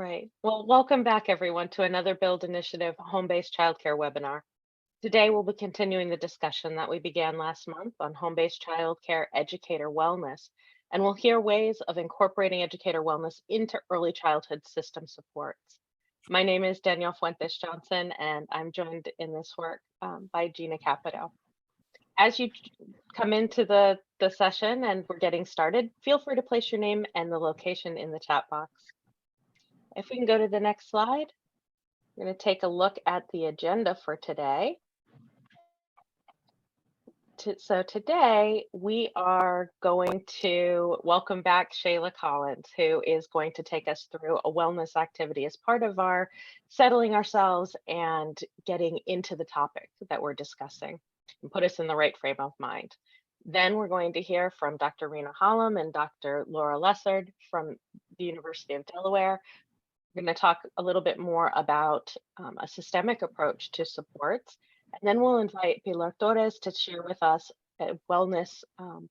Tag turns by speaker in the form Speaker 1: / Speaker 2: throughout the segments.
Speaker 1: Right. Well, welcome back everyone to another Build Initiative home-based childcare webinar. Today we'll be continuing the discussion that we began last month on home-based childcare educator wellness, and we'll hear ways of incorporating educator wellness into early childhood system supports. My name is Danielle Fuentes Johnson, and I'm joined in this work by Jeanna Capito. As you come into the session and we're getting started, feel free to place your name and the location in the chat box. If we can go to the next slide, we're going to take a look at the agenda for today. So today we are going to welcome back Shayla Collins, who is going to take us through a wellness activity as part of our settling ourselves and getting into the topic that we're discussing and put us in the right frame of mind. Then we're going to hear from Dr. Rena Hallam and Dr. Laura Lessard from the University of Delaware. We're going to talk a little bit more about a systemic approach to supports, and then we'll invite Pilar Torres to share with us a wellness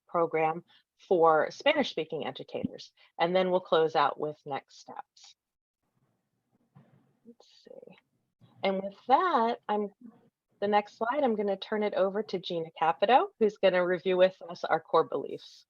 Speaker 1: program for Spanish-speaking educators, and then we'll close out with next steps. Let's see. And with that, the next slide, I'm going to turn it over to Jeanna Capito, who's going to review with us our core beliefs.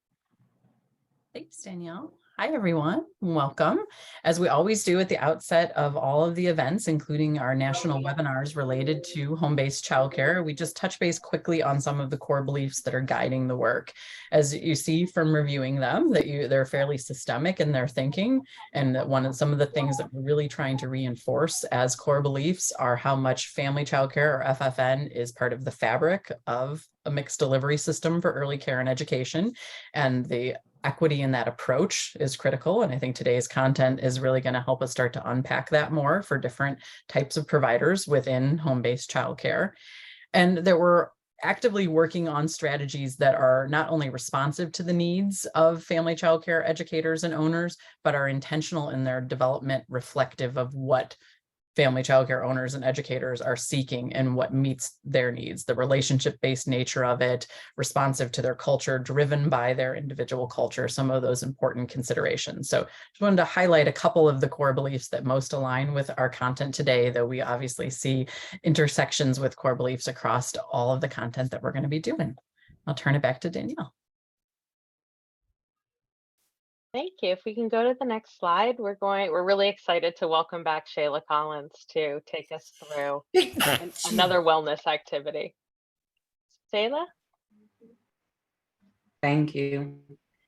Speaker 2: Thanks, Danielle. Hi, everyone. Welcome. As we always do at the outset of all of the events, including our national webinars related to home-based childcare, we just touch base quickly on some of the core beliefs that are guiding the work. As you see from reviewing them, they're fairly systemic in their thinking. And that some of the things that we're really trying to reinforce as core beliefs are how much family childcare, or FFN, is part of the fabric of a mixed delivery system for early care and education, and the equity in that approach is critical. And I think today's content is really going to help us start to unpack that more for different types of providers within home-based childcare. And that we're actively working on strategies that are not only responsive to the needs of family childcare educators and owners, but are intentional in their development, reflective of what family childcare owners and educators are seeking and what meets their needs, the relationship-based nature of it, responsive to their culture, driven by their individual culture, some of those important considerations. So just wanted to highlight a couple of the core beliefs that most align with our content today, though we obviously see intersections with core beliefs across all of the content that we're going to be doing. I'll turn it back to Danielle.
Speaker 1: Thank you. If we can go to the next slide, we're really excited to welcome back Shayla Collins to take us through another wellness activity. Shayla?
Speaker 3: Thank you.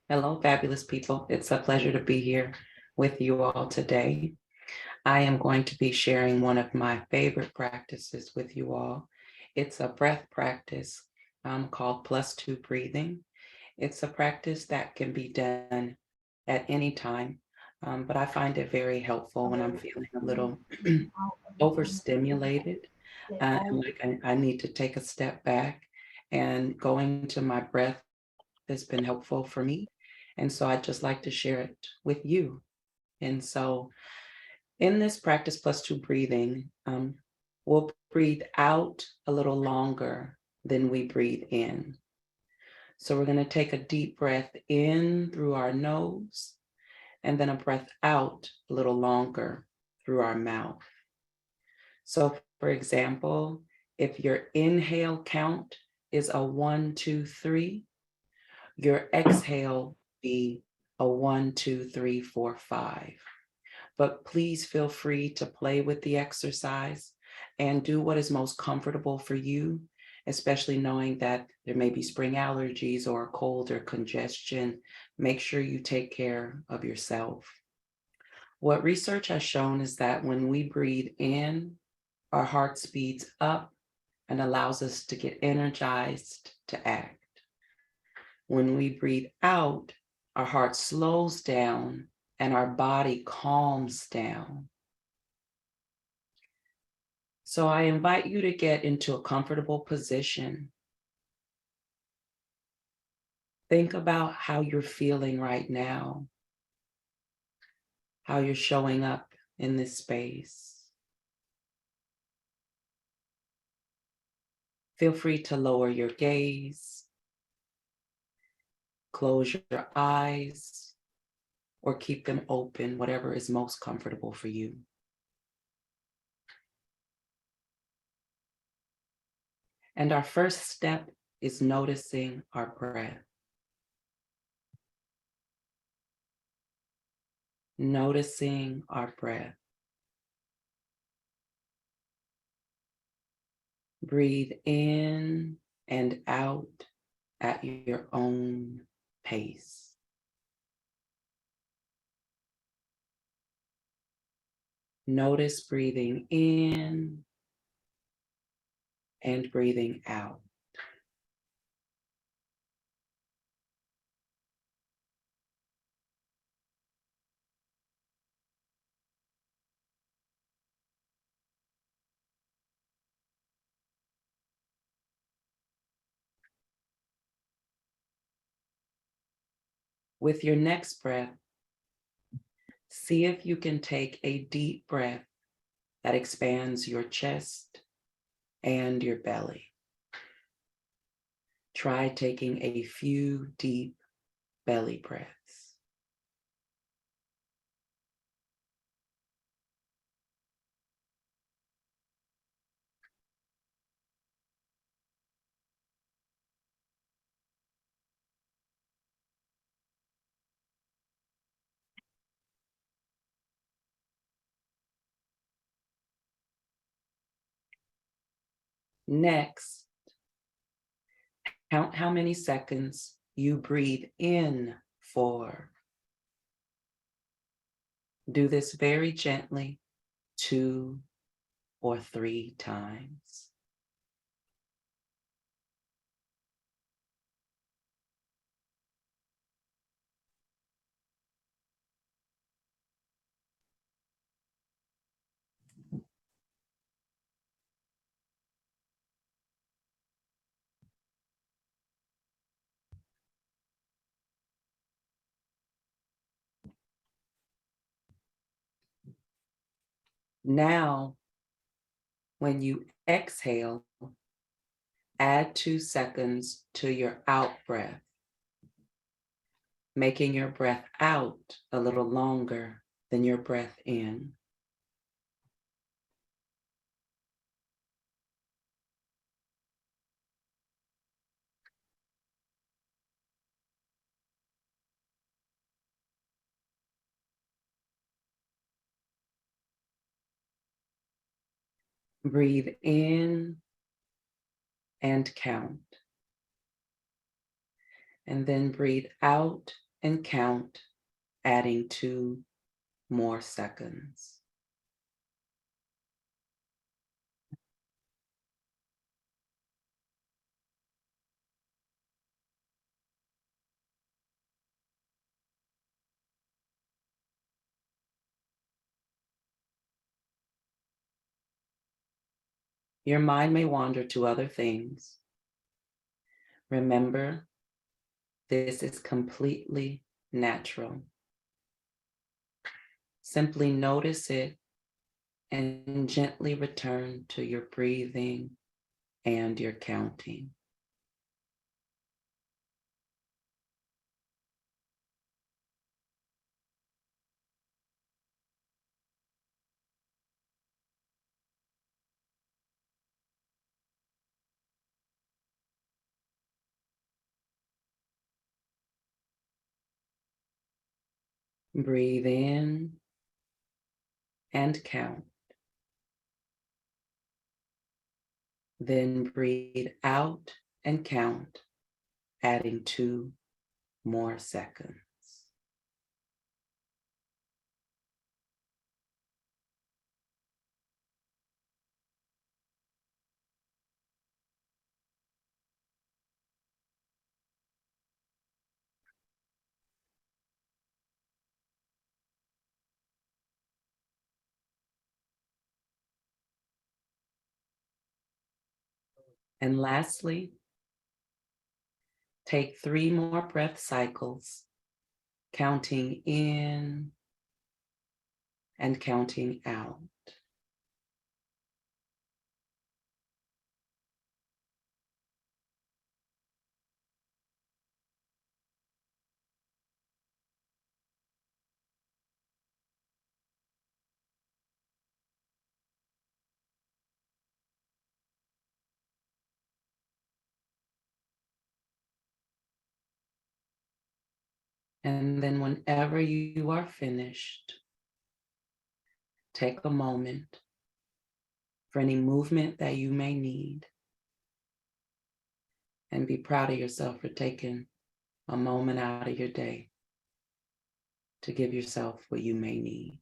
Speaker 3: Hello, fabulous people. It's a pleasure to be here with you all today. I am going to be sharing one of my favorite practices with you all. It's a breath practice called +2 breathing. It's a practice that can be done at any time, but I find it very helpful when I'm feeling a little overstimulated. I need to take a step back, and going to my breath has been helpful for me. And so I'd just like to share it with you. And so in this practice +2 breathing, we'll breathe out a little longer than we breathe in. So we're going to take a deep breath in through our nose, and then a breath out a little longer through our mouth. So for example, if your inhale count is a 1, 2, 3, your exhale be a 1, 2, 3, 4, 5. But please feel free to play with the exercise and do what is most comfortable for you, especially knowing that there may be spring allergies or a cold or congestion. Make sure you take care of yourself. What research has shown is that when we breathe in, our heart speeds up and allows us to get energized to act. When we breathe out, our heart slows down and our body calms down. So I invite you to get into a comfortable position. Think about how you're feeling right now, how you're showing up in this space. Feel free to lower your gaze, close your eyes, or keep them open, whatever is most comfortable for you. And our first step is noticing our breath. Noticing our breath. Breathe in and out at your own pace. Notice breathing in and breathing out. With your next breath, see if you can take a deep breath that expands your chest and your belly. Try taking a few deep belly breaths. Next, count how many seconds you breathe in for. Do this very gently, 2 or 3 times. Now, when you exhale, add 2 seconds to your out breath, making your breath out a little longer than your breath in. Breathe in and count. And then breathe out and count, adding 2 more seconds. Your mind may wander to other things. Remember, this is completely natural. Simply notice it and gently return to your breathing and your counting. Breathe in and count. Then breathe out and count, adding 2 more seconds. And lastly, take 3 more breath cycles, counting in and counting out. And then whenever you are finished, take a moment for any movement that you may need, and be proud of yourself for taking a moment out of your day to give yourself what you may need.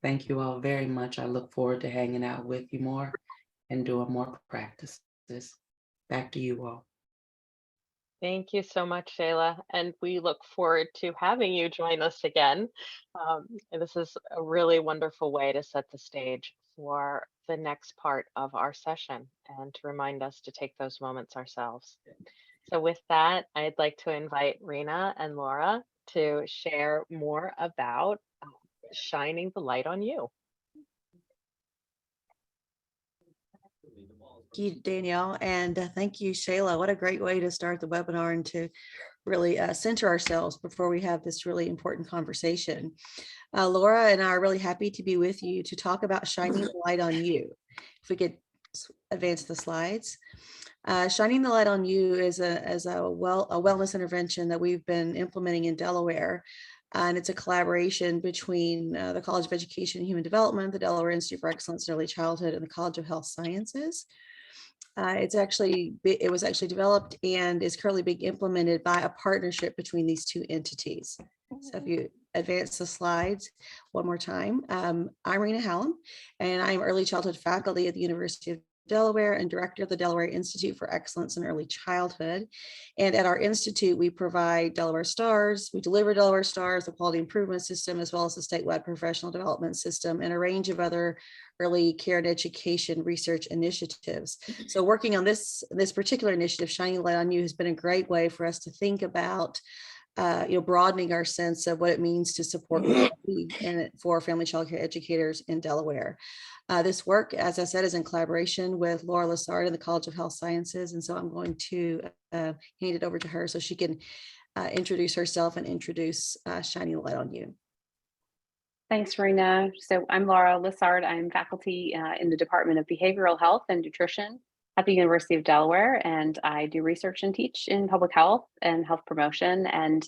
Speaker 3: Thank you all very much. I look forward to hanging out with you more and doing more practices. Back to you all.
Speaker 1: Thank you so much, Shayla. And we look forward to having you join us again. And this is a really wonderful way to set the stage for the next part of our session and to remind us to take those moments ourselves. So with that, I'd like to invite Rena and Laura to share more about shining the light on you.
Speaker 4: Thank you, Danielle, and thank you, Shayla. What a great way to start the webinar and to really center ourselves before we have this really important conversation. Laura and I are really happy to be with you to talk about shining the light on you. If we could advance the slides. Shining the light on you is a wellness intervention that we've been implementing in Delaware. And it's a collaboration between the College of Education and Human Development, the Delaware Institute for Excellence in Early Childhood, and the College of Health Sciences. It was actually developed and is currently being implemented by a partnership between these two entities. So if you advance the slides one more time, I'm Rena Hallam, and I'm early childhood faculty at the University of Delaware and director of the Delaware Institute for Excellence in Early Childhood. And at our institute, we provide Delaware Stars. We deliver Delaware Stars, the quality improvement system, as well as the statewide professional development system, and a range of other early care and education research initiatives. So working on this particular initiative, Shining Light on You, has been a great way for us to think about broadening our sense of what it means to support and for family child care educators in Delaware. This work, as I said, is in collaboration with Laura Lessard in the College of Health Sciences. And so I'm going to hand it over to her so she can introduce herself and introduce Shining the Light on You.
Speaker 5: Thanks, Rena. So I'm Laura Lessard. I'm faculty in the Department of Behavioral Health and Nutrition at the University of Delaware, and I do research and teach in public health and health promotion, and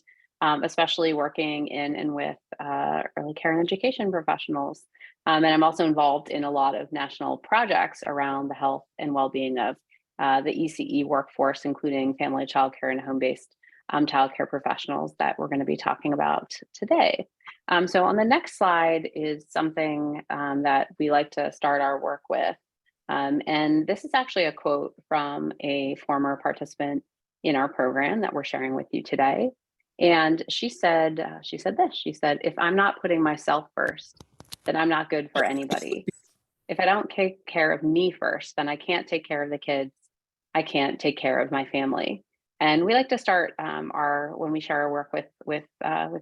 Speaker 5: especially working in and with early care and education professionals. And I'm also involved in a lot of national projects around the health and well-being of the ECE workforce, including family child care and home-based child care professionals that we're going to be talking about today. So on the next slide is something that we like to start our work with. And this is actually a quote from a former participant in our program that we're sharing with you today. And she said this, she said, "If I'm not putting myself first, then I'm not good for anybody. If I don't take care of me first, then I can't take care of the kids. I can't take care of my family." And we like to start when we share our work with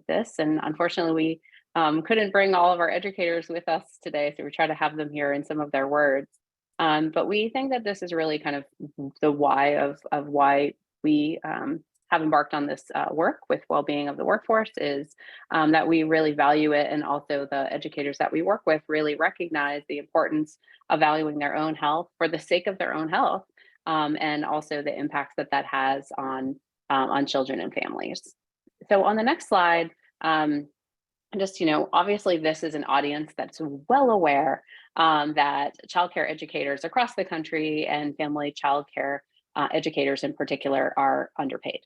Speaker 5: this. And unfortunately, we couldn't bring all of our educators with us today, so we try to have them here in some of their words. But we think that this is really kind of the why of why we have embarked on this work with well-being of the workforce is that we really value it, and also the educators that we work with really recognize the importance of valuing their own health for the sake of their own health, and also the impacts that has on children and families. So on the next slide, obviously this is an audience that's well aware that childcare educators across the country and family childcare educators in particular are underpaid.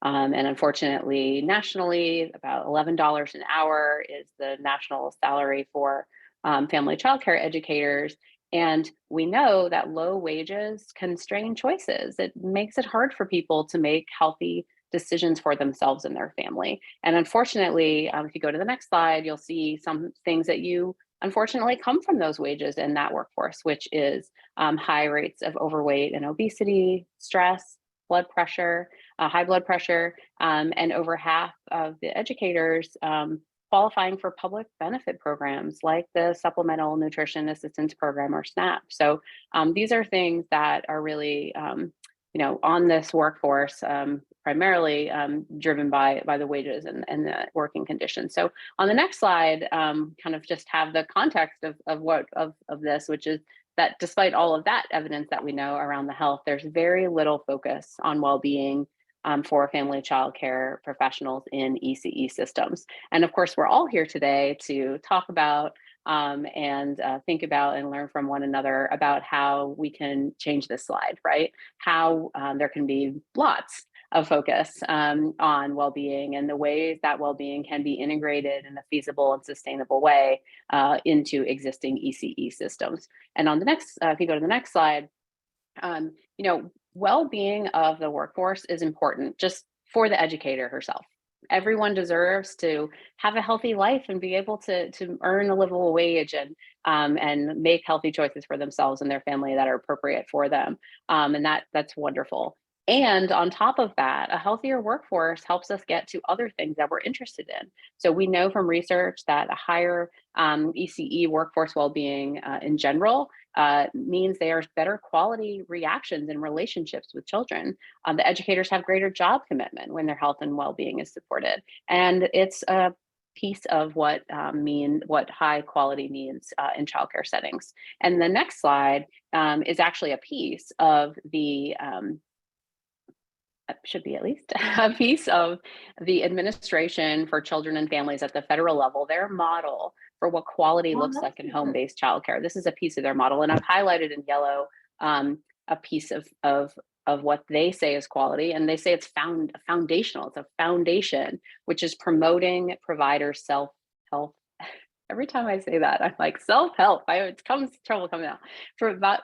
Speaker 5: And unfortunately, nationally, about $11 an hour is the national salary for family childcare educators. And we know that low wages constrain choices. It makes it hard for people to make healthy decisions for themselves and their family. And unfortunately, if you go to the next slide, you'll see some things that you unfortunately come from those wages in that workforce, which is high rates of overweight and obesity, stress, blood pressure, high blood pressure, and over half of the educators qualifying for public benefit programs like the Supplemental Nutrition Assistance Program, or SNAP. So these are things that are really, on this workforce, primarily driven by the wages and the working conditions. So on the next slide, kind of just have the context of this, which is that despite all of that evidence that we know around the health, there's very little focus on well-being for family child care professionals in ECE systems. And of course, we're all here today to talk about and think about and learn from one another about how we can change this slide, right? How there can be lots of focus on well-being and the ways that well-being can be integrated in a feasible and sustainable way into existing ECE systems. And on the next, if you go to the next slide, well-being of the workforce is important just for the educator herself. Everyone deserves to have a healthy life and be able to earn a livable wage and make healthy choices for themselves and their family that are appropriate for them. And that's wonderful. And on top of that, a healthier workforce helps us get to other things that we're interested in. So we know from research that a higher ECE workforce well-being in general means there's better quality reactions and relationships with children. The educators have greater job commitment when their health and well-being is supported. And it's a piece of what high quality means in childcare settings. And the next slide is actually a piece of the should be at least a piece of the Administration for Children and Families at the federal level, their model for what quality looks like in home-based childcare. This is a piece of their model, and I've highlighted in yellow a piece of what they say is quality, and they say it's foundational. It's a foundation, which is promoting provider self-health. Every time I say that, I'm like, self-help. It comes trouble coming out.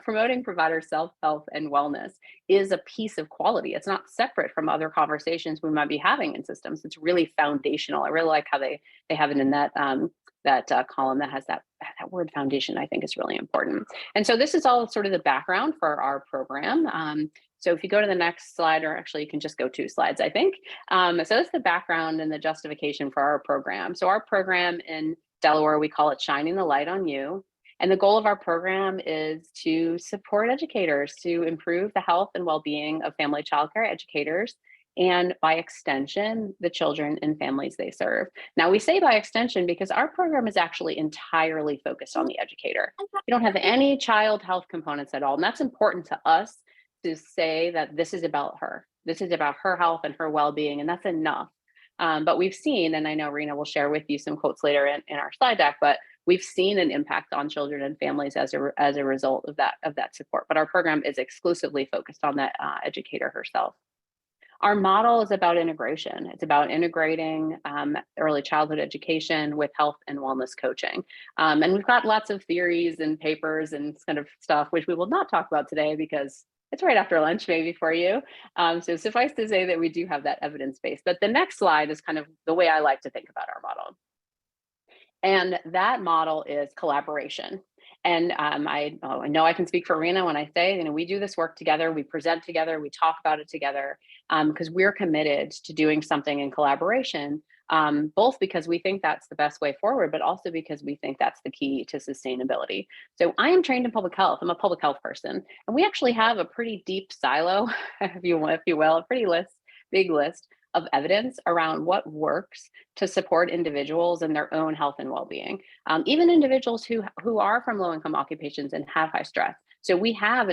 Speaker 5: Promoting provider self-health and wellness is a piece of quality. It's not separate from other conversations we might be having in systems. It's really foundational. I really like how they have it in that column that has that word foundation. I think is really important. And so this is all sort of the background for our program. So if you go to the next slide, or actually you can just go 2 slides, I think. So that's the background and the justification for our program. So our program in Delaware, we call it Shining the Light on You. And the goal of our program is to support educators to improve the health and well-being of family childcare educators, and by extension, the children and families they serve. Now, we say by extension because our program is actually entirely focused on the educator. We don't have any child health components at all. And that's important to us to say that this is about her. This is about her health and her well-being, and that's enough. But we've seen, and I know Rena will share with you some quotes later in our slide deck, but we've seen an impact on children and families as a result of that support. But our program is exclusively focused on that educator herself. Our model is about integration. It's about integrating early childhood education with health and wellness coaching. And we've got lots of theories and papers and kind of stuff, which we will not talk about today because it's right after lunch maybe for you. So suffice to say that we do have that evidence base. But the next slide is kind of the way I like to think about our model. And that model is collaboration. And I know I can speak for Rena when I say, we do this work together, we present together, we talk about it together, because we're committed to doing something in collaboration, both because we think that's the best way forward, but also because we think that's the key to sustainability. So I am trained in public health. I'm a public health person, and we actually have a pretty deep silo, if you will, a pretty big list of evidence around what works to support individuals in their own health and well-being, even individuals who are from low-income occupations and have high stress. So we have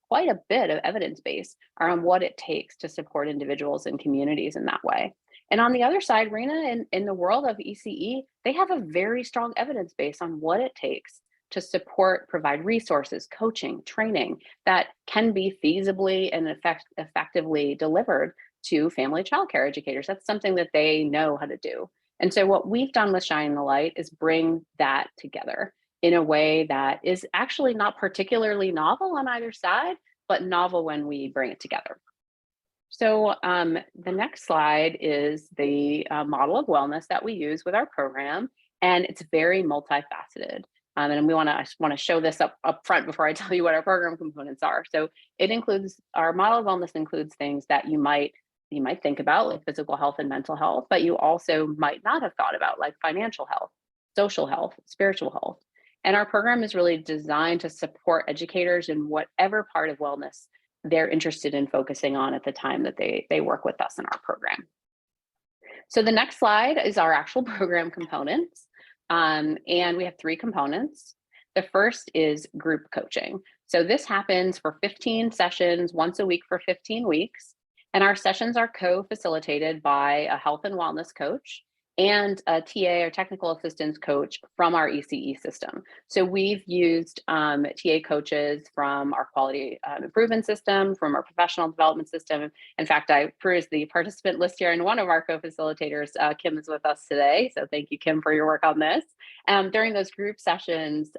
Speaker 5: quite a bit of evidence base around what it takes to support individuals and communities in that way. And on the other side, Rena, in the world of ECE, they have a very strong evidence base on what it takes to provide resources, coaching, training that can be feasibly and effectively delivered to family childcare educators. That's something that they know how to do. And so what we've done with Shining the Light is bring that together in a way that is actually not particularly novel on either side, but novel when we bring it together. So the next slide is the model of wellness that we use with our program, and it's very multifaceted. And I just want to show this up front before I tell you what our program components are. So it includes, our model of wellness includes things that you might think about, like physical health and mental health, but you also might not have thought about, like financial health, social health, spiritual health. And our program is really designed to support educators in whatever part of wellness they're interested in focusing on at the time that they work with us in our program. So the next slide is our actual program components. And we have 3 components. The first is group coaching. So this happens for 15 sessions, once a week for 15 weeks. And our sessions are co-facilitated by a health and wellness coach and a TA or technical assistance coach from our ECE system. So we've used TA coaches from our quality improvement system, from our professional development system. In fact, I perused the participant list here, and one of our co-facilitators, Kim, is with us today. So thank you, Kim, for your work on this. During those group sessions,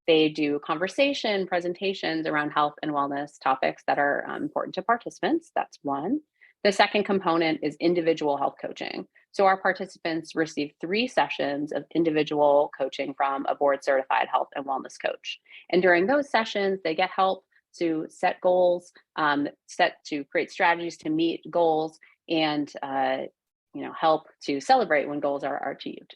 Speaker 5: they do conversation presentations around health and wellness topics that are important to participants. That's one. The second component is individual health coaching. So our participants receive 3 sessions of individual coaching from a board certified health and wellness coach. And during those sessions, they get help to set goals, to create strategies to meet goals, and help to celebrate when goals are achieved.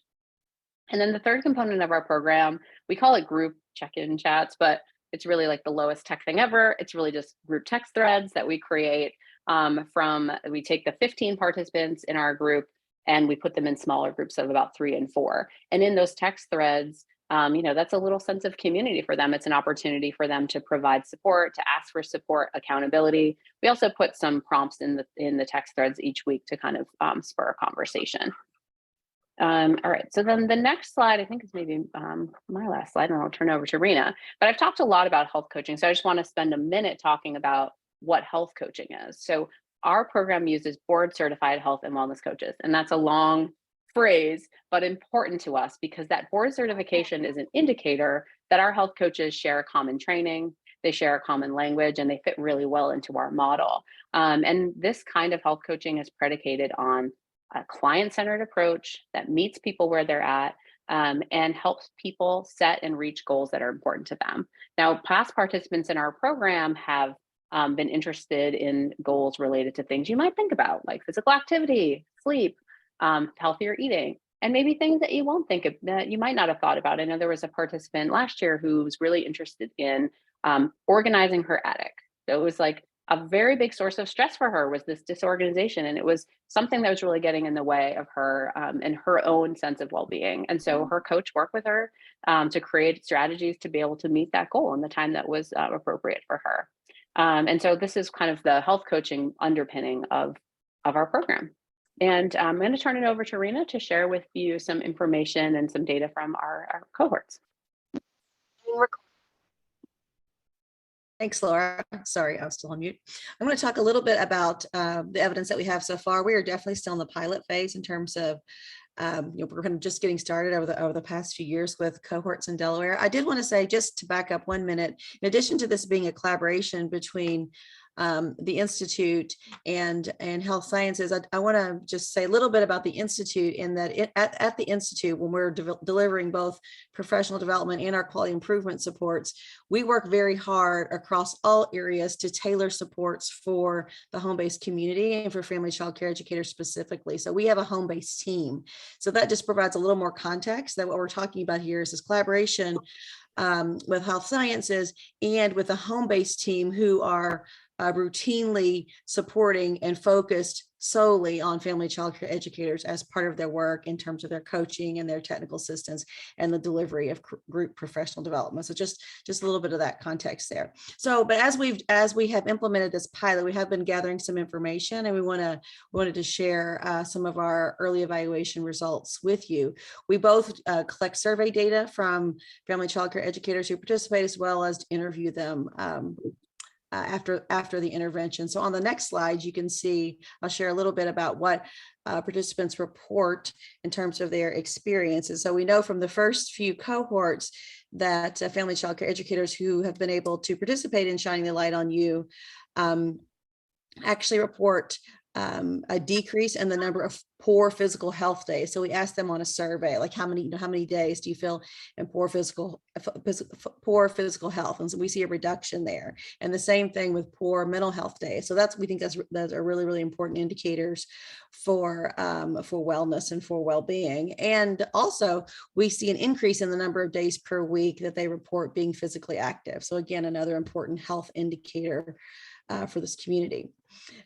Speaker 5: And then the third component of our program, we call it group check-in chats, but it's really like the lowest tech thing ever. It's really just group text threads that we create we take the 15 participants in our group and we put them in smaller groups of about 3 and 4. And in those text threads, that's a little sense of community for them. It's an opportunity for them to provide support, to ask for support, accountability. We also put some prompts in the text threads each week to kind of spur a conversation. All right, so then the next slide, I think is maybe my last slide, and I'll turn over to Rena. But I've talked a lot about health coaching, so I just want to spend a minute talking about what health coaching is. So our program uses board certified health and wellness coaches, and that's a long phrase, but important to us because that board certification is an indicator that our health coaches share a common training, they share a common language, and they fit really well into our model. And this kind of health coaching is predicated on a client-centered approach that meets people where they're at and helps people set and reach goals that are important to them. Now, past participants in our program have been interested in goals related to things you might think about, like physical activity, sleep, healthier eating, and maybe things that you won't think of, that you might not have thought about. I know there was a participant last year who was really interested in organizing her attic. So it was like a very big source of stress for her was this disorganization, and it was something that was really getting in the way of her and her own sense of well-being. And so her coach worked with her to create strategies to be able to meet that goal in the time that was appropriate for her. And so this is kind of the health coaching underpinning of our program. And I'm going to turn it over to Rena to share with you some information and some data from our cohorts.
Speaker 4: Thanks, Laura. Sorry, I was still on mute. I'm going to talk a little bit about the evidence that we have so far. We are definitely still in the pilot phase in terms of we're kind of just getting started over the past few years with cohorts in Delaware. I did want to say, just to back up 1 minute, in addition to this being a collaboration between the Institute and Health Sciences, I want to just say a little bit about the Institute, in that at the Institute, when we're delivering both professional development and our quality improvement supports, we work very hard across all areas to tailor supports for the home-based community and for family child care educators specifically. So we have a home-based team. So that just provides a little more context that what we're talking about here is this collaboration with Health Sciences and with a home-based team who are routinely supporting and focused solely on family child care educators as part of their work in terms of their coaching and their technical assistance and the delivery of group professional development. So just a little bit of that context there. So, but as we have implemented this pilot, we have been gathering some information, and we wanted to share some of our early evaluation results with you. We both collect survey data from family child care educators who participate, as well as interview them after the intervention. So on the next slide, you can see, I'll share a little bit about what participants report in terms of their experiences. So we know from the first few cohorts that family child care educators who have been able to participate in Shining the Light on You actually report a decrease in the number of poor physical health days. So we asked them on a survey, like how many days do you feel in poor physical health? And so we see a reduction there. And the same thing with poor mental health days. So we think that's are really, really important indicators for wellness and for well-being. And also we see an increase in the number of days per week that they report being physically active. So again, another important health indicator for this community.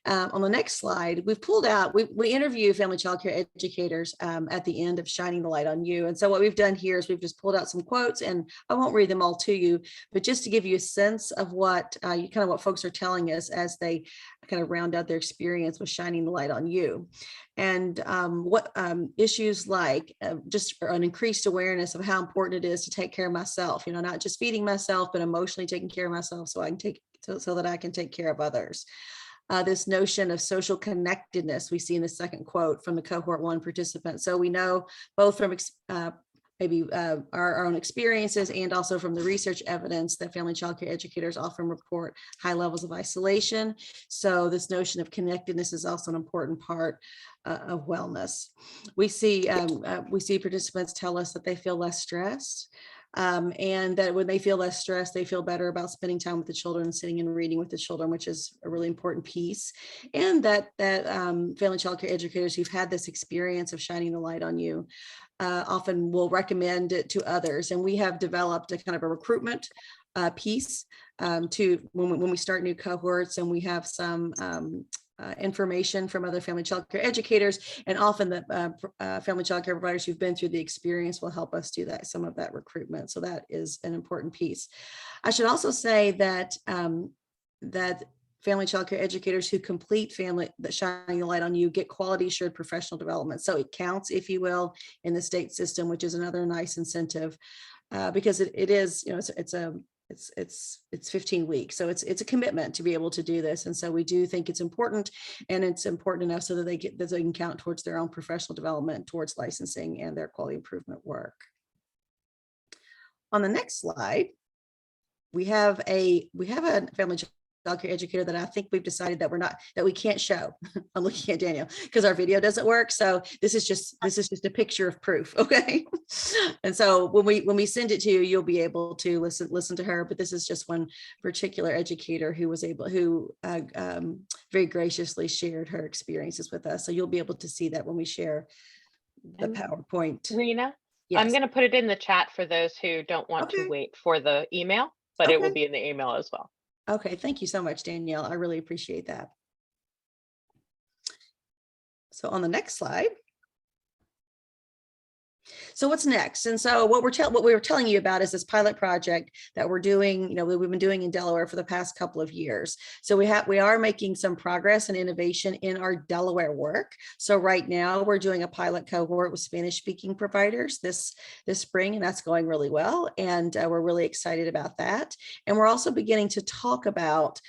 Speaker 4: On the next slide, we've pulled out, we interview family child care educators at the end of Shining the Light on You. And so what we've done here is we've just pulled out some quotes, and I won't read them all to you, but just to give you a sense of what what folks are telling us as they kind of round out their experience with Shining the Light on You. And what issues like just an increased awareness of how important it is to take care of myself, not just feeding myself, but emotionally taking care of myself so I can so that I can take care of others. This notion of social connectedness we see in the second quote from the cohort 1 participant. So we know both from our own experiences and also from the research evidence that family child care educators often report high levels of isolation. So this notion of connectedness is also an important part of wellness. We see participants tell us that they feel less stressed. And that when they feel less stressed, they feel better about spending time with the children, sitting and reading with the children, which is a really important piece. And that family child care educators who've had this experience of shining the light on you often will recommend it to others. And we have developed a kind of a recruitment piece to when we start new cohorts, and we have some information from other family child care educators, and often the family child care providers who've been through the experience will help us do some of that recruitment. So that is an important piece. I should also say that that family child care educators who complete Shining the Light on You get quality assured professional development. So it counts, if you will, in the state system, which is another nice incentive because it is, it's 15 weeks. So it's a commitment to be able to do this. And so we do think it's important, and it's important enough so that they can count towards their own professional development, towards licensing and their quality improvement work. On the next slide, we have a family child care educator that I think we've decided that we can't show. I'm looking at Danielle because our video doesn't work. So this is just a picture of proof. Okay. And so when we send it to you, you'll be able to listen to her. But this is just one particular educator who very graciously shared her experiences with us. So you'll be able to see that when we share the PowerPoint.
Speaker 1: Rena,
Speaker 4: yes.
Speaker 1: I'm going to put it in the chat for those who don't want to wait for the email, but it will be in the email as well.
Speaker 4: Okay, thank you so much, Danielle. I really appreciate that. So on the next slide. So what's next? And so what we were telling you about is this pilot project that we're doing, we've been doing in Delaware for the past couple of years. So we are making some progress and innovation in our Delaware work. So right now we're doing a pilot cohort with Spanish speaking providers this spring, and that's going really well. And we're really excited about that. And we're also beginning to talk about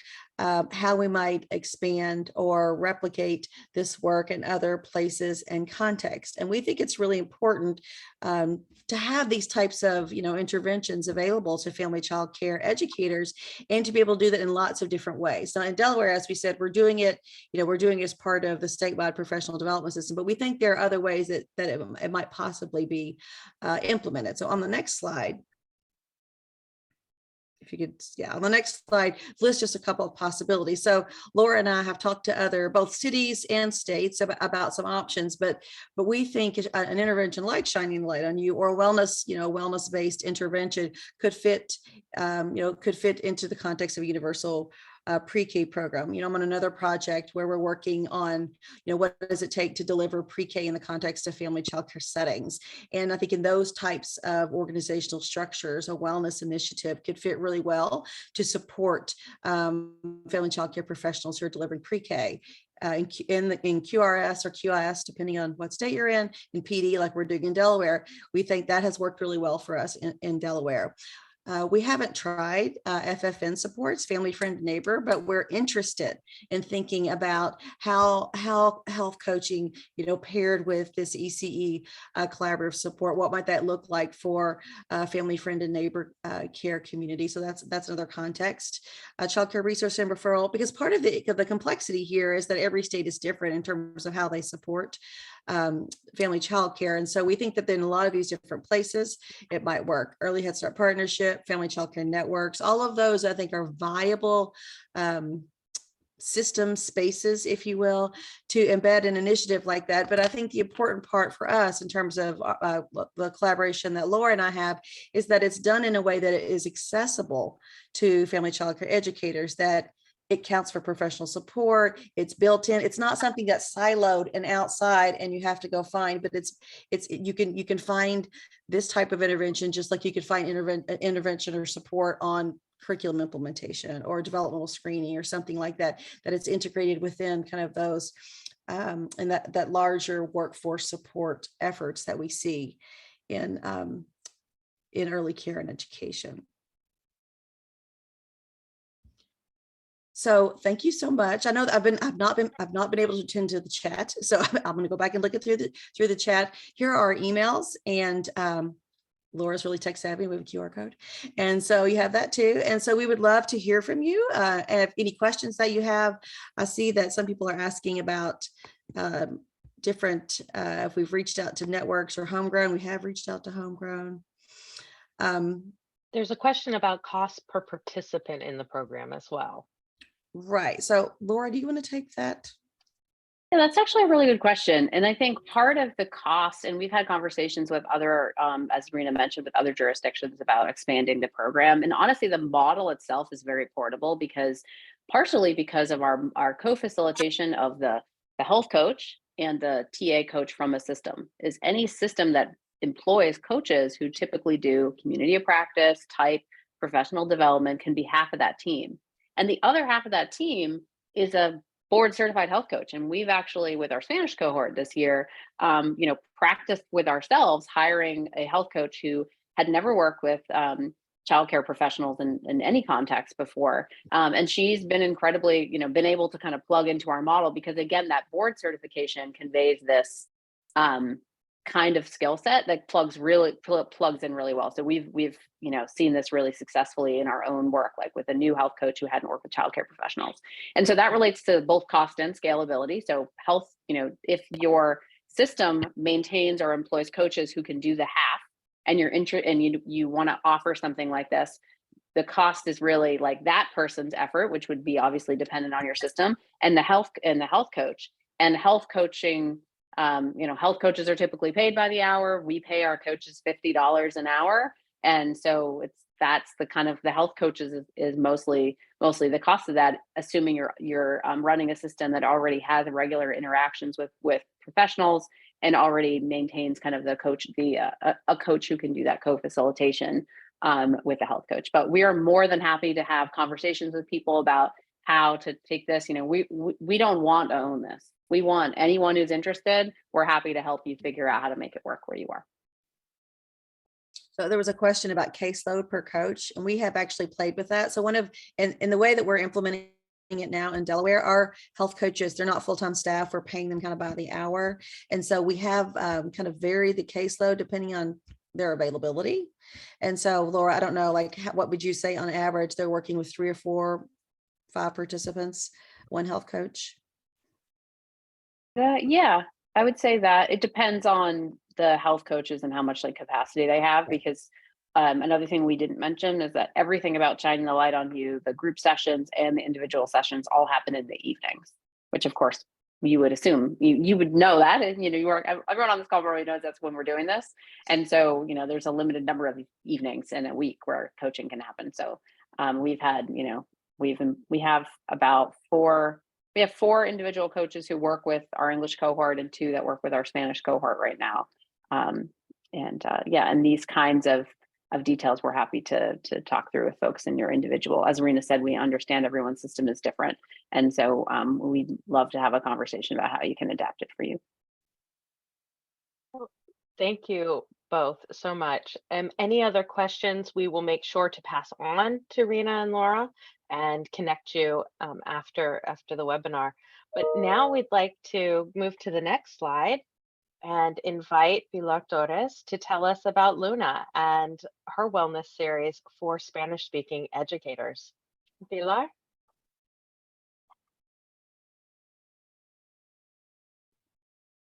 Speaker 4: how we might expand or replicate this work in other places and contexts. And we think it's really important to have these types of interventions available to family child care educators, and to be able to do that in lots of different ways. Now in Delaware, as we said, we're doing it as part of the statewide professional development system, but we think there are other ways that it might possibly be implemented. So on the next slide, if you could, on the next slide, list just a couple of possibilities. So Laura and I have talked to both cities and states about some options, but we think an intervention like Shining the Light on You, or a wellness-based intervention could fit into the context of a universal pre-K program. I'm on another project where we're working on, what does it take to deliver pre-K in the context of family child care settings? And I think in those types of organizational structures, a wellness initiative could fit really well to support family child care professionals who are delivering pre-K. In QRS or QIS, depending on what state you're in PD, like we're doing in Delaware, we think that has worked really well for us in Delaware. We haven't tried FFN supports, family, friend, neighbor, but we're interested in thinking about how health coaching, paired with this ECE collaborative support, what might that look like for family, friend, and neighbor care community? So that's another context. Child care resource and referral, because part of the complexity here is that every state is different in terms of how they support family child care. And so we think that in a lot of these different places, it might work. Early Head Start Partnership, family child care networks, all of those I think are viable system spaces, if you will, to embed an initiative like that. But I think the important part for us in terms of the collaboration that Laura and I have is that it's done in a way that it is accessible to family child care educators, that it counts for professional support. It's built in. It's not something that's siloed and outside and you have to go find, but you can find this type of intervention just like you could find intervention or support on curriculum implementation or developmental screening or something like that, that it's integrated within kind of those and that larger workforce support efforts that we see in early care and education. So thank you so much. I know that I've not been able to attend to the chat, so I'm going to go back and look at through the chat. Here are our emails, and Laura's really tech savvy. We have a QR code, and so you have that too. And so we would love to hear from you. And if any questions that you have, I see that some people are asking about different. If we've reached out to networks or homegrown, we have reached out to homegrown.
Speaker 1: There's a question about cost per participant in the program as well.
Speaker 4: Right. So Laura, do you want to take that?
Speaker 5: Yeah, that's actually a really good question. And I think part of the cost, and we've had conversations with other, as Rena mentioned, with other jurisdictions about expanding the program. And honestly, the model itself is very portable because partially because of our co-facilitation of the health coach and the TA coach from a system. Is any system that employs coaches who typically do community of practice type professional development can be half of that team. And the other half of that team is a board certified health coach. And we've actually, with our Spanish cohort this year, practiced with ourselves hiring a health coach who had never worked with childcare professionals in any context before. And she's been incredibly, been able to kind of plug into our model because again, that board certification conveys this kind of skill set that plugs in really well. So we've seen this really successfully in our own work, like with a new health coach who hadn't worked with childcare professionals. And so that relates to both cost and scalability. So health, if your system maintains or employs coaches who can do the half, and you want to offer something like this, the cost is really like that person's effort, which would be obviously dependent on your system, and the health coach. And health coaching, health coaches are typically paid by the hour. We pay our coaches $50 an hour. And so that's the kind of the health coaches is mostly the cost of that, assuming you're running a system that already has regular interactions with professionals and already maintains kind of the coach, a coach who can do that co-facilitation with the health coach. But we are more than happy to have conversations with people about how to take this. We don't want to own this. We want anyone who's interested, we're happy to help you figure out how to make it work where you are.
Speaker 4: So there was a question about caseload per coach, and we have actually played with that. So in the way that we're implementing it now in Delaware, our health coaches, they're not full-time staff. We're paying them kind of by the hour. And so we have kind of varied the caseload depending on their availability. And so Laura, I don't know, what would you say on average they're working with 3 or 4, 5 participants, one health coach?
Speaker 5: Yeah, I would say that it depends on the health coaches and how much capacity they have, because another thing we didn't mention is that everything about shining the light on you, the group sessions and the individual sessions all happen in the evenings, which of course you would assume you would know that, and everyone on this call probably knows that's when we're doing this. And so there's a limited number of evenings in a week where coaching can happen. So we've had we have about 4 individual coaches who work with our English cohort and 2 that work with our Spanish cohort right now. And these kinds of details we're happy to talk through with folks in your individual. As Rena said, we understand everyone's system is different. And so we'd love to have a conversation about how you can adapt it for you.
Speaker 1: Thank you both so much. Any other questions, we will make sure to pass on to Rena and Laura and connect you after the webinar. But now we'd like to move to the next slide and invite Pilar Torres to tell us about Luna and her wellness series for Spanish-speaking educators. Pilar?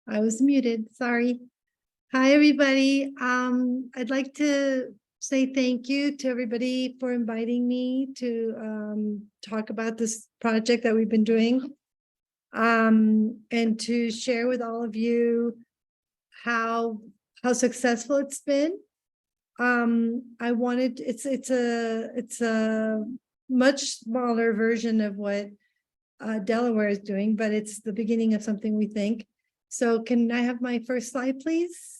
Speaker 6: I was muted, sorry. Hi, everybody. I'd like to say thank you to everybody for inviting me to talk about this project that we've been doing, and to share with all of you how successful it's been. It's a much smaller version of what Delaware is doing, but it's the beginning of something we think. So can I have my first slide, please?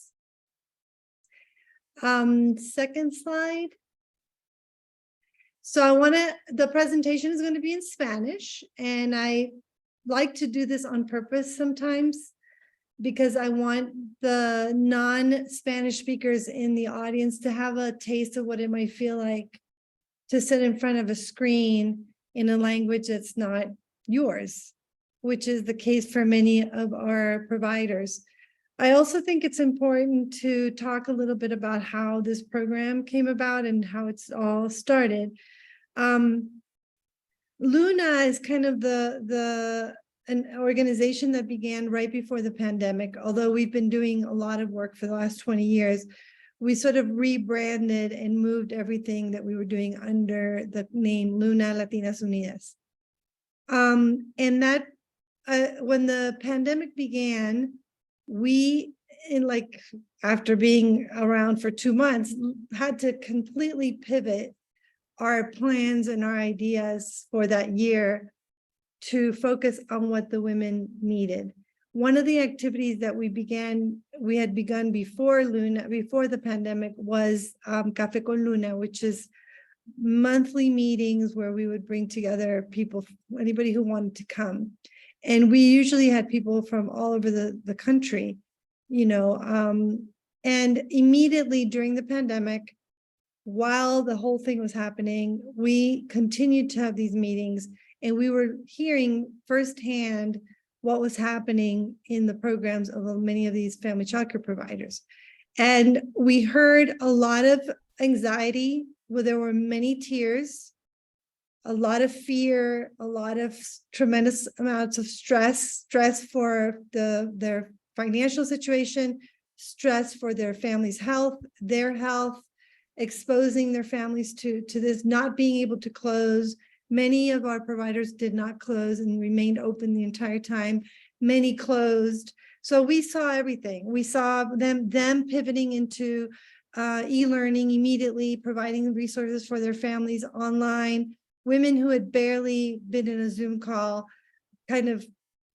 Speaker 6: Second slide. So the presentation is going to be in Spanish, and I like to do this on purpose sometimes because I want the non-Spanish speakers in the audience to have a taste of what it might feel like to sit in front of a screen in a language that's not yours, which is the case for many of our providers. I also think it's important to talk a little bit about how this program came about and how it's all started. Luna is kind of an organization that began right before the pandemic. Although we've been doing a lot of work for the last 20 years, we sort of rebranded and moved everything that we were doing under the name Luna Latinas Unidas. And that when the pandemic began, we, after being around for 2 months, had to completely pivot our plans and our ideas for that year to focus on what the women needed. One of the activities that we had begun before the pandemic, was Café con Luna, which is monthly meetings where we would bring together people, anybody who wanted to come. And we usually had people from all over the country, and immediately during the pandemic, while the whole thing was happening, we continued to have these meetings, and we were hearing firsthand what was happening in the programs of many of these family childcare providers. And we heard a lot of anxiety, where there were many tears, a lot of fear, a lot of tremendous amounts of stress for their financial situation, stress for their family's health, their health, exposing their families to this, not being able to close. Many of our providers did not close and remained open the entire time. Many closed. So we saw everything. We saw them pivoting into e-learning immediately, providing resources for their families online. Women who had barely been in a Zoom call kind of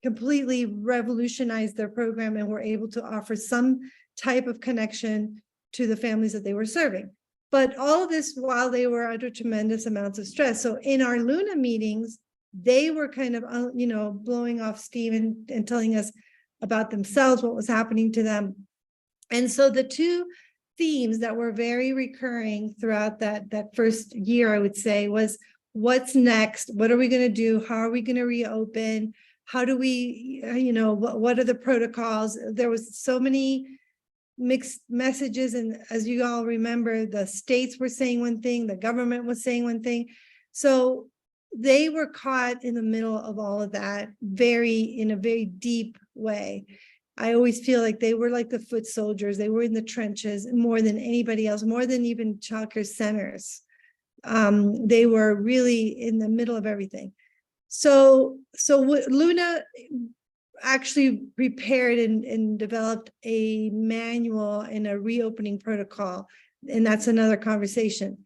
Speaker 6: completely revolutionized their program and were able to offer some type of connection to the families that they were serving. But all of this while they were under tremendous amounts of stress. So in our Luna meetings, they were kind of, blowing off steam and telling us about themselves, what was happening to them. And so the two themes that were very recurring throughout that first year, I would say, was what's next? What are we going to do? How are we going to reopen? How do we, what are the protocols? There was so many mixed messages. And as you all remember, the states were saying one thing, the government was saying one thing. So they were caught in the middle of all of that in a very deep way. I always feel like they were like the foot soldiers. They were in the trenches more than anybody else, more than even childcare centers. They were really in the middle of everything. So Luna actually prepared and developed a manual and a reopening protocol, and that's another conversation.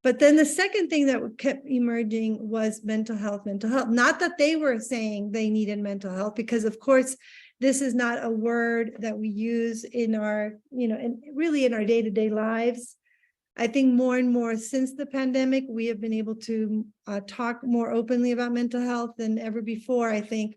Speaker 6: But then the second thing that kept emerging was mental health. Not that they were saying they needed mental health, because of course, this is not a word that we use in our, really in our day-to-day lives. I think more and more since the pandemic, we have been able to talk more openly about mental health than ever before, I think.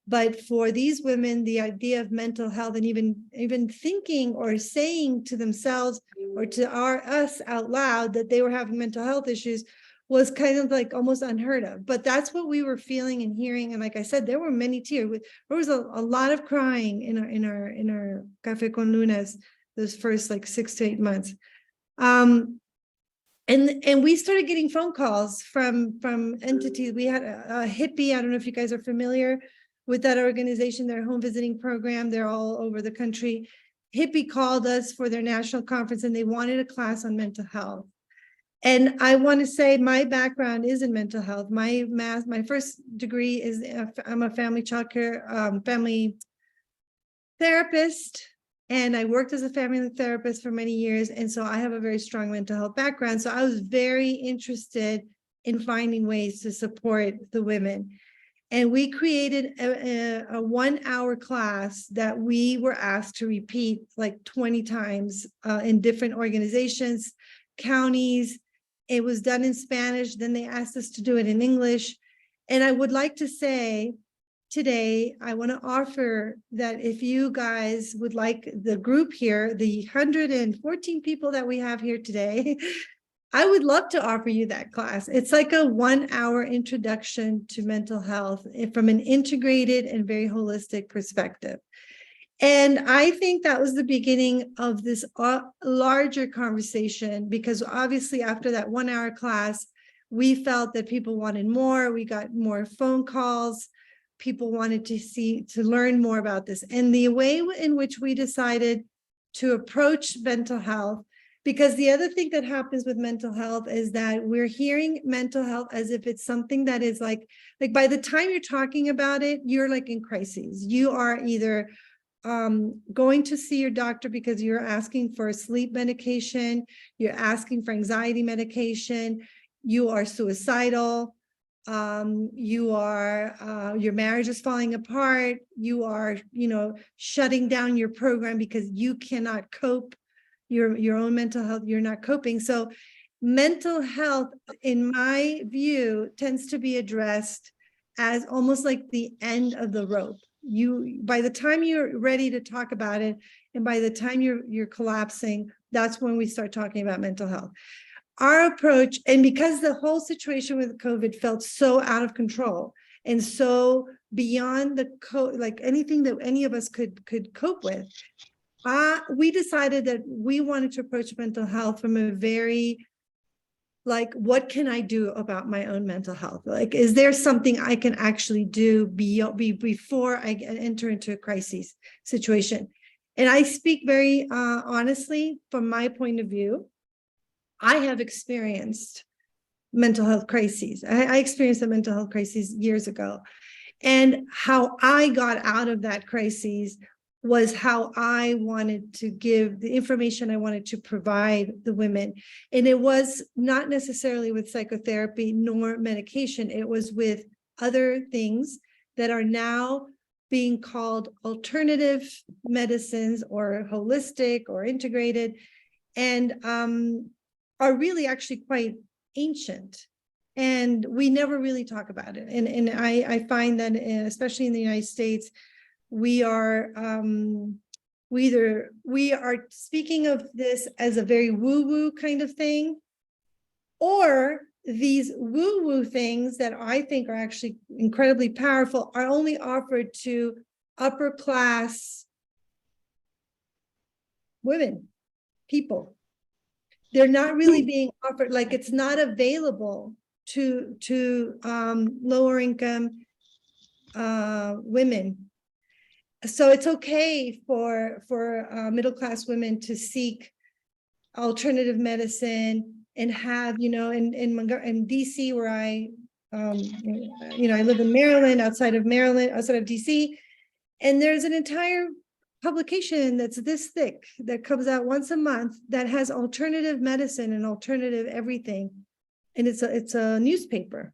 Speaker 6: But for these women, the idea of mental health and even thinking or saying to themselves or to us out loud that they were having mental health issues was kind of like almost unheard of. But that's what we were feeling and hearing. And like I said, there were many tears. There was a lot of crying in our Café con Lunas those first 6 to 8 months. And we started getting phone calls from entities. We had a hippie. I don't know if you guys are familiar with that organization, their home visiting program. They're all over the country. Hippie called us for their national conference, and they wanted a class on mental health. And I want to say my background is in mental health. My first degree is I'm a family childcare family therapist, and I worked as a family therapist for many years. And so I have a very strong mental health background. So I was very interested in finding ways to support the women. And we created a 1 hour class that we were asked to repeat like 20 times in different organizations, counties. It was done in Spanish. Then they asked us to do it in English. And I would like to say today, I want to offer that if you guys would like the group here, the 114 people that we have here today, I would love to offer you that class. It's like a 1 hour introduction to mental health from an integrated and very holistic perspective. And I think that was the beginning of this larger conversation, because obviously after that 1 hour class, we felt that people wanted more. We got more phone calls. People wanted to learn more about this. And the way in which we decided to approach mental health, because the other thing that happens with mental health is that we're hearing mental health as if it's something that is like by the time you're talking about it, you're like in crises. You are either going to see your doctor because you're asking for a sleep medication, you're asking for anxiety medication, you are suicidal, you are your marriage is falling apart, you are shutting down your program because you cannot cope, your own mental health, you're not coping. So mental health, in my view, tends to be addressed as almost like the end of the rope. By the time you're ready to talk about it, and by the time you're collapsing, that's when we start talking about mental health. Our approach, and because the whole situation with COVID felt so out of control and so beyond like anything that any of us could cope with, we decided that we wanted to approach mental health from a very like, what can I do about my own mental health? Like, is there something I can actually do before I enter into a crisis situation? And I speak very honestly from my point of view. I have experienced mental health crises. I experienced a mental health crisis years ago. And how I got out of that crisis was how I wanted to give the information I wanted to provide the women. And it was not necessarily with psychotherapy nor medication. It was with other things that are now being called alternative medicines or holistic or integrated, and are really actually quite ancient. And we never really talk about it. And I find that especially in the United States, we are speaking of this as a very woo-woo kind of thing, or these woo-woo things that I think are actually incredibly powerful are only offered to upper class women, people. They're not really being offered, like it's not available to lower income women. So it's okay for middle-class women to seek alternative medicine and have, in DC, where I live in Maryland, outside of DC, and there's an entire publication that's this thick that comes out once a month that has alternative medicine and alternative everything, and it's a newspaper.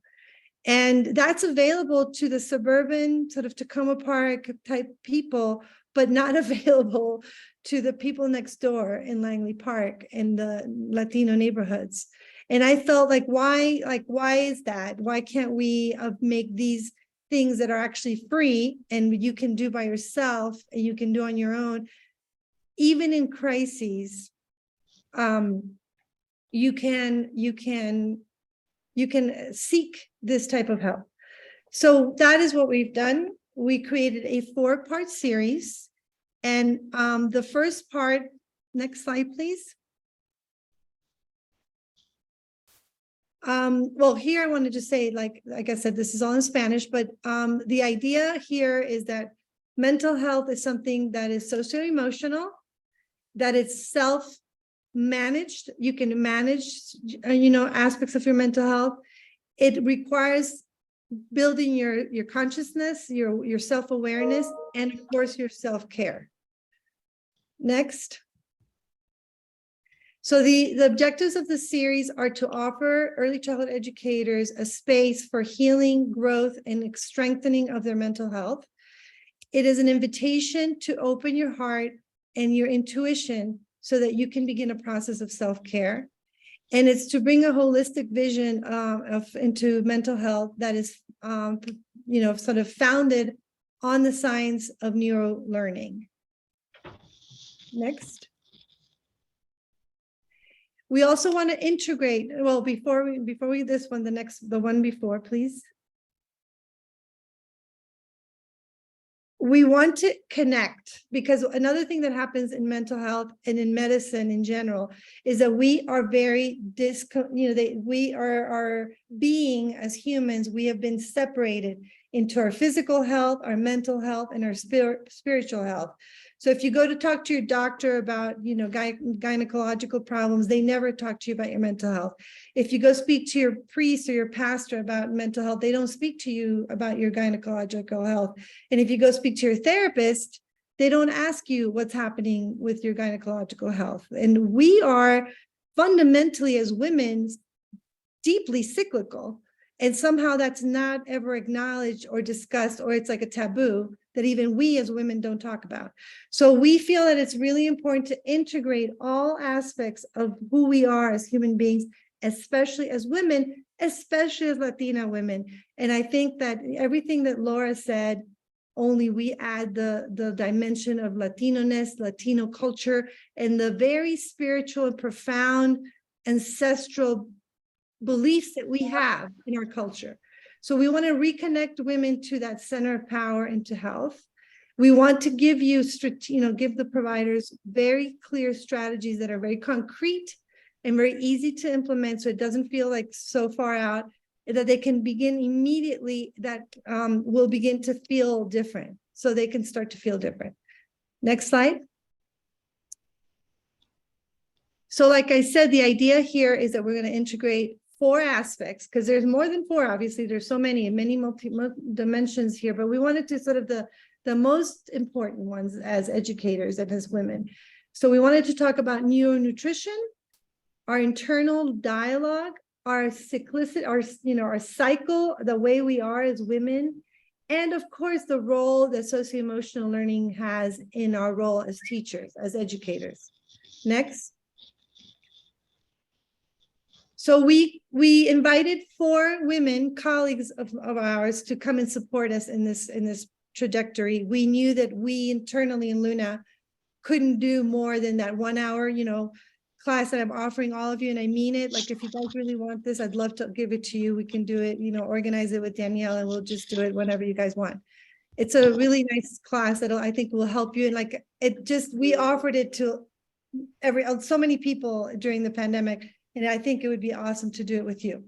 Speaker 6: And that's available to the suburban sort of Tacoma Park type people, but not available to the people next door in Langley Park in the Latino neighborhoods. And I felt like, why is that? Why can't we make these things that are actually free and you can do by yourself and you can do on your own, even in crises? You can seek this type of help. So that is what we've done. We created a 4-part series. And the first part, next slide, please. Well, here I wanted to say, like I said, this is all in Spanish, but the idea here is that mental health is something that is socio-emotional, that it's self-managed. You can manage, aspects of your mental health. It requires building your consciousness, your self-awareness, and of course, your self-care. Next. So the objectives of the series are to offer early childhood educators a space for healing, growth, and strengthening of their mental health. It is an invitation to open your heart and your intuition so that you can begin a process of self-care. And it's to bring a holistic vision into mental health that is, sort of founded on the science of neuro learning. Next. We also want to integrate, well, before we this one, the one before, please. We want to connect, because another thing that happens in mental health and in medicine in general is that we are very we are our being as humans, we have been separated into our physical health, our mental health, and our spiritual health. So if you go to talk to your doctor about, gynecological problems, they never talk to you about your mental health. If you go speak to your priest or your pastor about mental health, they don't speak to you about your gynecological health. And if you go speak to your therapist, they don't ask you what's happening with your gynecological health. And we are fundamentally, as women, deeply cyclical. And somehow that's not ever acknowledged or discussed, or it's like a taboo that even we as women don't talk about. So we feel that it's really important to integrate all aspects of who we are as human beings, especially as women, especially as Latina women. And I think that everything that Laura said, only we add the dimension of Latino-ness, Latino culture, and the very spiritual and profound ancestral beliefs that we have in our culture. So we want to reconnect women to that center of power and to health. We want to give you, give the providers very clear strategies that are very concrete and very easy to implement, so it doesn't feel like so far out, that they can begin immediately, that will begin to feel different, so they can start to feel different. Next slide. So like I said, the idea here is that we're going to integrate 4 aspects, because there's more than 4, obviously there's so many multi dimensions here, but we wanted to sort of the most important ones as educators and as women. So we wanted to talk about neuronutrition, our internal dialogue, our cyclicity, our cycle, the way we are as women, and of course the role that socio-emotional learning has in our role as teachers, as educators. Next. So we invited 4 women, colleagues of ours, to come and support us in this trajectory. We knew that we internally in Luna couldn't do more than that 1 hour, class that I'm offering all of you, and I mean it. Like, if you guys really want this, I'd love to give it to you. We can do it, organize it with Danielle, and we'll just do it whenever you guys want. It's a really nice class that I think will help you. And we offered it to so many people during the pandemic. And I think it would be awesome to do it with you.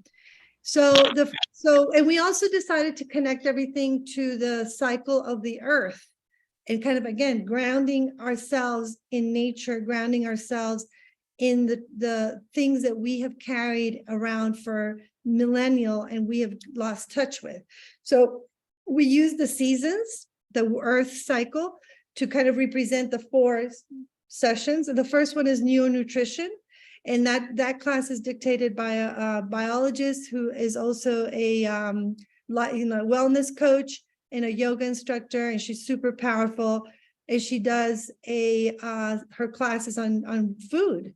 Speaker 6: And we also decided to connect everything to the cycle of the earth, and kind of, again, grounding ourselves in nature, grounding ourselves in the things that we have carried around for millennial and we have lost touch with. So we use the seasons, the earth cycle, to kind of represent the 4 sessions. And the first one is neuronutrition. And that class is dictated by a biologist who is also a wellness coach and a yoga instructor, and she's super powerful. And she does her classes on food,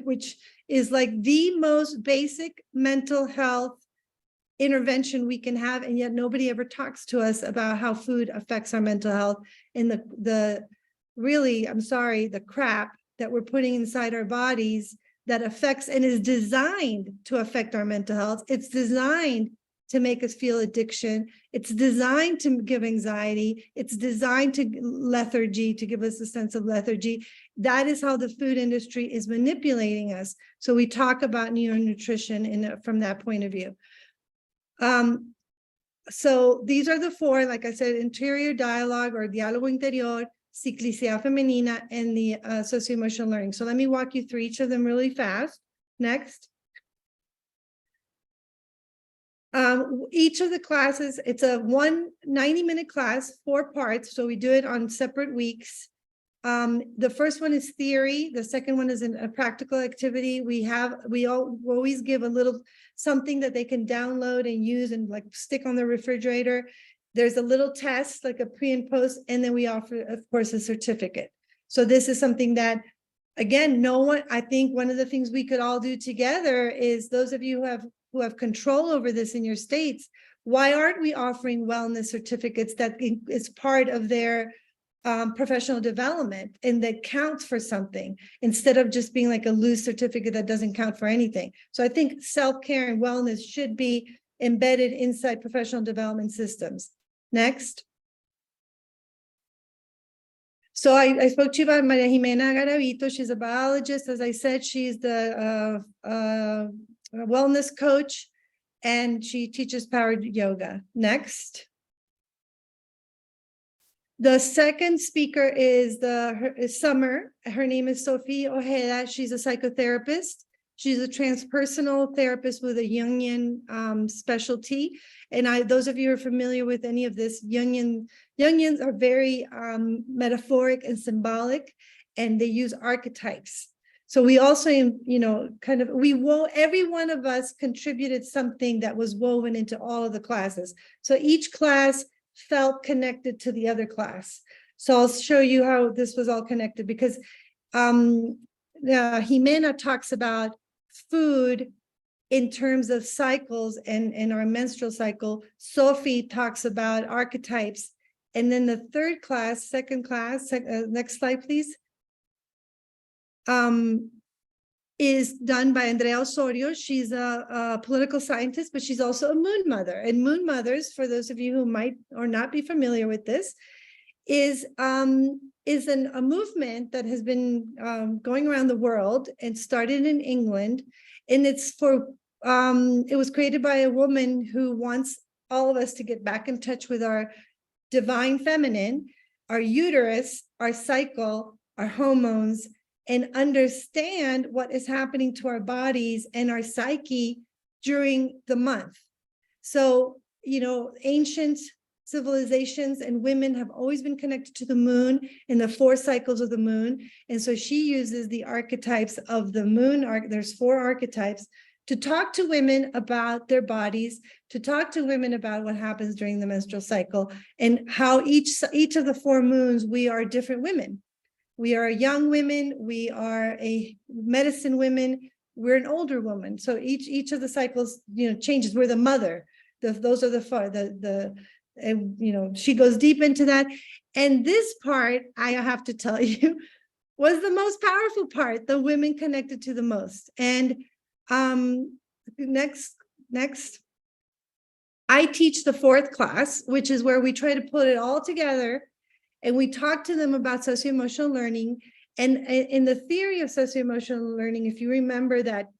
Speaker 6: which is like the most basic mental health intervention we can have, and yet nobody ever talks to us about how food affects our mental health and the really, I'm sorry, the crap that we're putting inside our bodies that affects and is designed to affect our mental health. It's designed to make us feel addiction. It's designed to give anxiety. It's designed to lethargy, to give us a sense of lethargy. That is how the food industry is manipulating us. So we talk about neuronutrition from that point of view. So these are the 4, like I said: interior dialogue or diálogo interior, ciclicidad femenina, and the socio-emotional learning. So let me walk you through each of them really fast. Next. Each of the classes, it's a 90-minute class, 4 parts. So we do it on separate weeks. The first one is theory. The second one is a practical activity. We always give a little something that they can download and use and like stick on the refrigerator. There's a little test, like a pre and post, and then we offer, of course, a certificate. So this is something that, again, I think one of the things we could all do together is those of you who have control over this in your states, why aren't we offering wellness certificates that is part of their professional development and that counts for something instead of just being like a loose certificate that doesn't count for anything? So I think self-care and wellness should be embedded inside professional development systems. Next. So I spoke to you about Maria Jimena Garavito. She's a biologist. As I said, she's the wellness coach, and she teaches powered yoga. Next. The second speaker is Summer. Her name is Sophie Ojeda. She's a psychotherapist. She's a transpersonal therapist with a Jungian specialty. And those of you who are familiar with any of this, Jungians are very metaphoric and symbolic, and they use archetypes. So we also, every one of us contributed something that was woven into all of the classes. So each class felt connected to the other class. So I'll show you how this was all connected, because Jimena talks about food in terms of cycles and our menstrual cycle. Sophie talks about archetypes. And then the third class, second class, next slide, please, is done by Andrea Osorio. She's a political scientist, but she's also a moon mother. And moon mothers, for those of you who might or not be familiar with this, is a movement that has been going around the world and started in England. And it's it was created by a woman who wants all of us to get back in touch with our divine feminine, our uterus, our cycle, our hormones, and understand what is happening to our bodies and our psyche during the month. So, ancient civilizations and women have always been connected to the moon and the 4 cycles of the moon. And so she uses the archetypes of the moon. There's 4 archetypes to talk to women about their bodies, to talk to women about what happens during the menstrual cycle, and how each of the 4 moons, we are different women. We are young women, we are a medicine women, we're an older woman. So each of the cycles, changes. We're the mother. Those are she goes deep into that. And this part, I have to tell you, was the most powerful part, the women connected to the most. And next, I teach the 4th class, which is where we try to put it all together. And we talk to them about socio-emotional learning. And in the theory of socio-emotional learning, if you remember that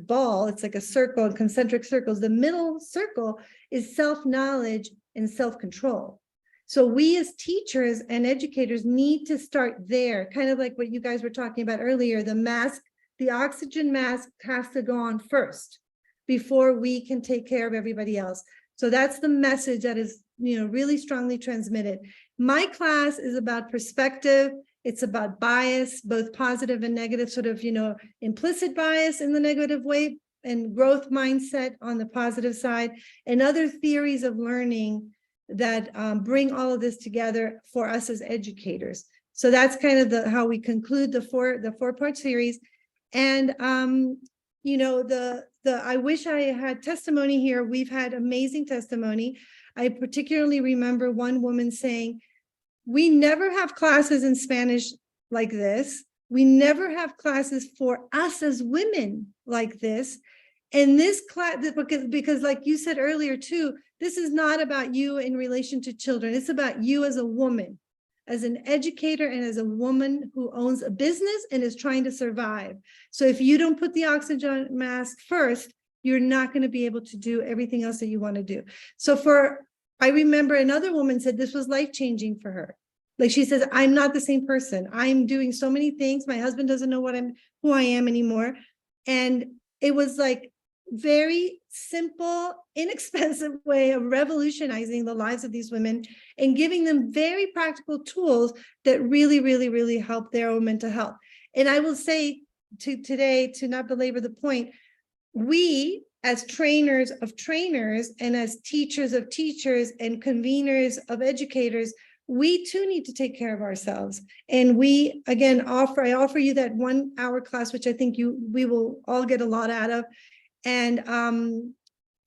Speaker 6: ball, it's like a circle, concentric circles. The middle circle is self-knowledge and self-control. So we as teachers and educators need to start there, kind of like what you guys were talking about earlier. The oxygen mask has to go on first before we can take care of everybody else. So that's the message that is, really strongly transmitted. My class is about perspective. It's about bias, both positive and negative, sort of, implicit bias in the negative way, and growth mindset on the positive side, and other theories of learning that bring all of this together for us as educators. So that's kind of how we conclude the 4-part series. And I wish I had testimony here. We've had amazing testimony. I particularly remember one woman saying, we never have classes in Spanish like this. We never have classes for us as women like this. And this class, because like you said earlier too, this is not about you in relation to children. It's about you as a woman, as an educator, and as a woman who owns a business and is trying to survive. So if you don't put the oxygen mask first, you're not going to be able to do everything else that you want to do. So I remember another woman said this was life-changing for her. Like she says, I'm not the same person. I'm doing so many things. My husband doesn't know who I am anymore. And it was like very simple, inexpensive way of revolutionizing the lives of these women and giving them very practical tools that really, really, really help their own mental health. And I will say today, to not belabor the point, we as trainers of trainers and as teachers of teachers and conveners of educators, we too need to take care of ourselves. And we, again, I offer you that 1 hour class, which I think we will all get a lot out of. And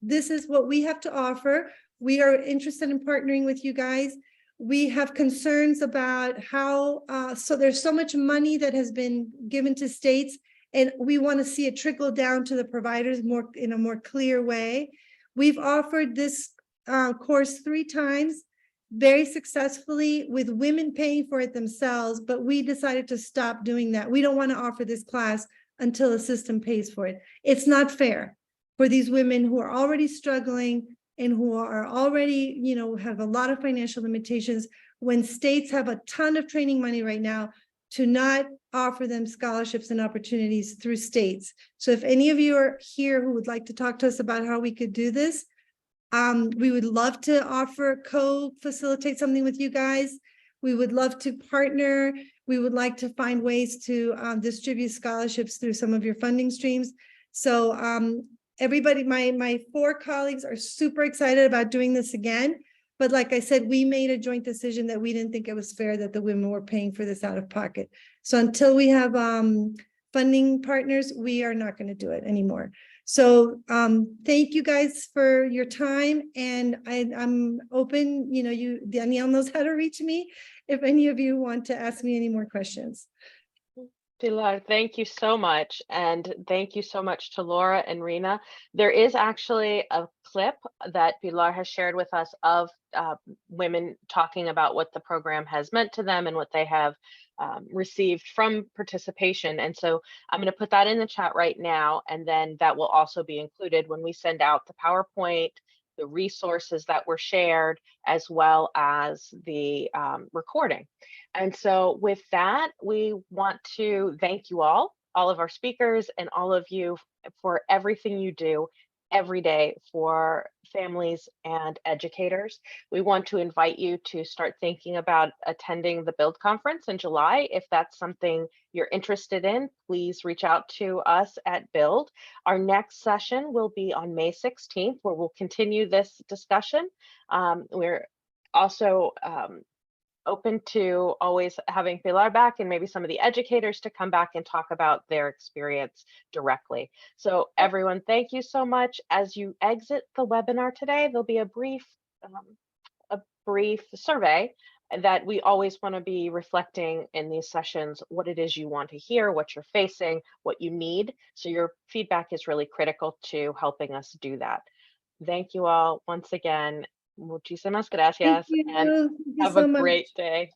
Speaker 6: this is what we have to offer. We are interested in partnering with you guys. We have concerns about how, so there's so much money that has been given to states, and we want to see it trickle down to the providers in a more clear way. We've offered this course 3 times very successfully with women paying for it themselves, but we decided to stop doing that. We don't want to offer this class until the system pays for it. It's not fair for these women who are already struggling and who are already, have a lot of financial limitations, when states have a ton of training money right now, to not offer them scholarships and opportunities through states. So if any of you are here who would like to talk to us about how we could do this, we would love to co-facilitate something with you guys. We would love to partner. We would like to find ways to distribute scholarships through some of your funding streams. So everybody, my 4 colleagues are super excited about doing this again. But like I said, we made a joint decision that we didn't think it was fair that the women were paying for this out of pocket. So until we have funding partners, we are not going to do it anymore. So thank you guys for your time. And I'm open, Danielle knows how to reach me if any of you want to ask me any more questions.
Speaker 1: Pilar, thank you so much. And thank you so much to Laura and Rena. There is actually a clip that Pilar has shared with us of women talking about what the program has meant to them and what they have received from participation. And so I'm going to put that in the chat right now. And then that will also be included when we send out the PowerPoint, the resources that were shared, as well as the recording. And so with that, we want to thank you all of our speakers and all of you for everything you do every day for families and educators. We want to invite you to start thinking about attending the Build conference in July. If that's something you're interested in, please reach out to us at Build. Our next session will be on May 16th, where we'll continue this discussion. We're also open to always having Pilar back and maybe some of the educators to come back and talk about their experience directly. So everyone, thank you so much. As you exit the webinar today, there'll be a brief survey that we always want to be reflecting in these sessions, what it is you want to hear, what you're facing, what you need. So your feedback is really critical to helping us do that. Thank you all once again. Muchísimas gracias, and have a great day.